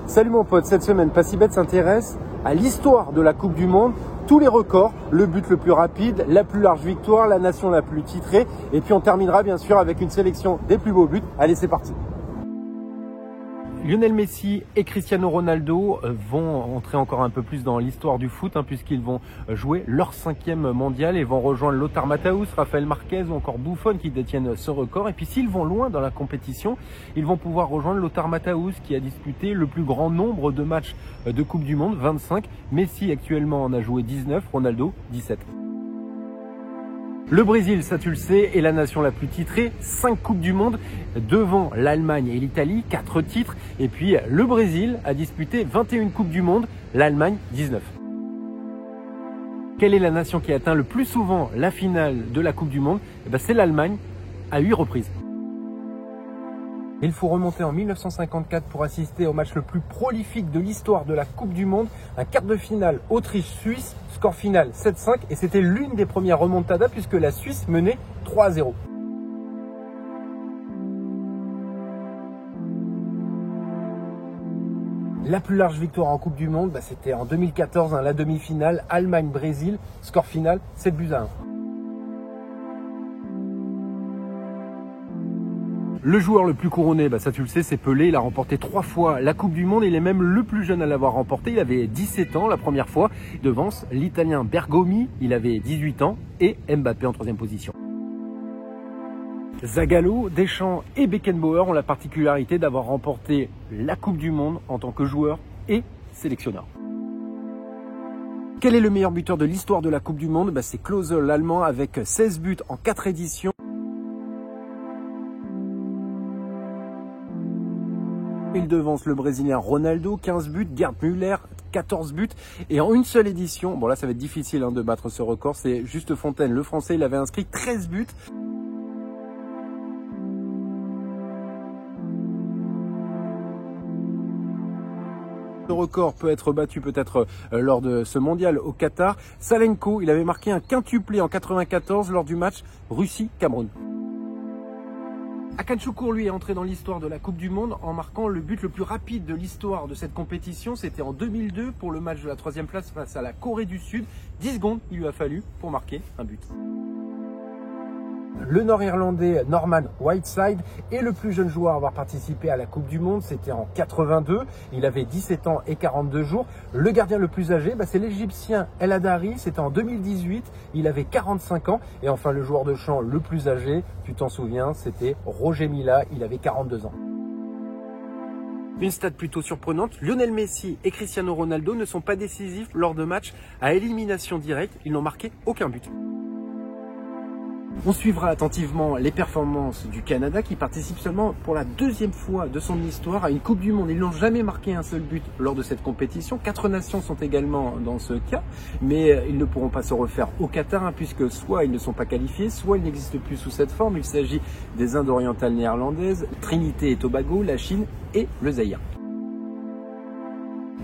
Salut mon pote, cette semaine PassiBet s'intéresse à l'histoire de la Coupe du Monde, tous les records, le but le plus rapide, la plus large victoire, la nation la plus titrée et puis on terminera bien sûr avec une sélection des plus beaux buts. Allez, c'est parti. Lionel Messi et Cristiano Ronaldo vont entrer encore un peu plus dans l'histoire du foot puisqu'ils vont jouer leur 5e mondial et vont rejoindre Lothar Matthäus, Rafael Marquez ou encore Buffon qui détiennent ce record. Et puis s'ils vont loin dans la compétition, ils vont pouvoir rejoindre Lothar Matthäus qui a disputé le plus grand nombre de matchs de Coupe du Monde, 25. Messi actuellement en a joué 19, Ronaldo 17. Le Brésil, ça tu le sais, est la nation la plus titrée, 5 Coupes du Monde, devant l'Allemagne et l'Italie, 4 titres. Et puis le Brésil a disputé 21 Coupes du Monde, l'Allemagne 19. Quelle est la nation qui a atteint le plus souvent la finale de la Coupe du Monde? C'est l'Allemagne, à 8 reprises. Il faut remonter en 1954 pour assister au match le plus prolifique de l'histoire de la Coupe du Monde, un quart de finale Autriche-Suisse, score final 7-5 et c'était l'une des premières remontadas puisque la Suisse menait 3-0. La plus large victoire en Coupe du Monde, c'était en 2014, la demi-finale Allemagne-Brésil, score final 7-1. Le joueur le plus couronné, ça tu le sais, c'est Pelé. Il a remporté 3 fois la Coupe du Monde. Il est même le plus jeune à l'avoir remporté. Il avait 17 ans la première fois. Il devance l'Italien Bergomi, il avait 18 ans. Et Mbappé en 3e position. Zagallo, Deschamps et Beckenbauer ont la particularité d'avoir remporté la Coupe du Monde en tant que joueur et sélectionneur. Quel est le meilleur buteur de l'histoire de la Coupe du Monde? C'est Klose, l'Allemand, avec 16 buts en 4 éditions. Il devance le Brésilien Ronaldo, 15 buts, Gerd Müller, 14 buts. Et en une seule édition, bon là ça va être difficile de battre ce record, c'est Juste Fontaine, le Français, il avait inscrit 13 buts. Le record peut être battu peut-être lors de ce mondial au Qatar. Salenko, il avait marqué un quintuplé en 94 lors du match Russie-Cameroun. Hakan Şükür, lui, est entré dans l'histoire de la Coupe du Monde en marquant le but le plus rapide de l'histoire de cette compétition. C'était en 2002 pour le match de la 3e place face à la Corée du Sud. 10 secondes, il lui a fallu pour marquer un but. Le Nord-Irlandais Norman Whiteside est le plus jeune joueur à avoir participé à la Coupe du Monde. C'était en 82. Il avait 17 ans et 42 jours. Le gardien le plus âgé, c'est l'Égyptien El Hadari. C'était en 2018. Il avait 45 ans. Et enfin, le joueur de champ le plus âgé, tu t'en souviens, c'était Roger Milla. Il avait 42 ans. Une stat plutôt surprenante, Lionel Messi et Cristiano Ronaldo ne sont pas décisifs lors de matchs à élimination directe. Ils n'ont marqué aucun but. On suivra attentivement les performances du Canada qui participe seulement pour la 2e fois de son histoire à une Coupe du Monde. Ils n'ont jamais marqué un seul but lors de cette compétition. 4 nations sont également dans ce cas, mais ils ne pourront pas se refaire au Qatar puisque soit ils ne sont pas qualifiés, soit ils n'existent plus sous cette forme. Il s'agit des Indes orientales néerlandaises, Trinité et Tobago, la Chine et le Zaïre.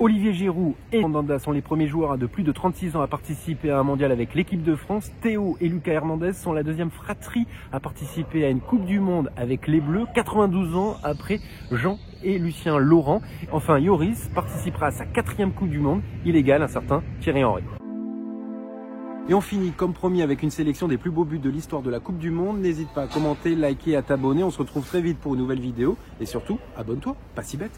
Olivier Giroud et Mandanda sont les premiers joueurs de plus de 36 ans à participer à un mondial avec l'équipe de France. Théo et Lucas Hernandez sont la 2e fratrie à participer à une Coupe du Monde avec les Bleus, 92 ans après Jean et Lucien Laurent. Enfin, Yoris participera à sa 4e Coupe du Monde. Il égale un certain Thierry Henry. Et on finit comme promis avec une sélection des plus beaux buts de l'histoire de la Coupe du Monde. N'hésite pas à commenter, liker, à t'abonner. On se retrouve très vite pour une nouvelle vidéo. Et surtout, abonne-toi, PassiBet.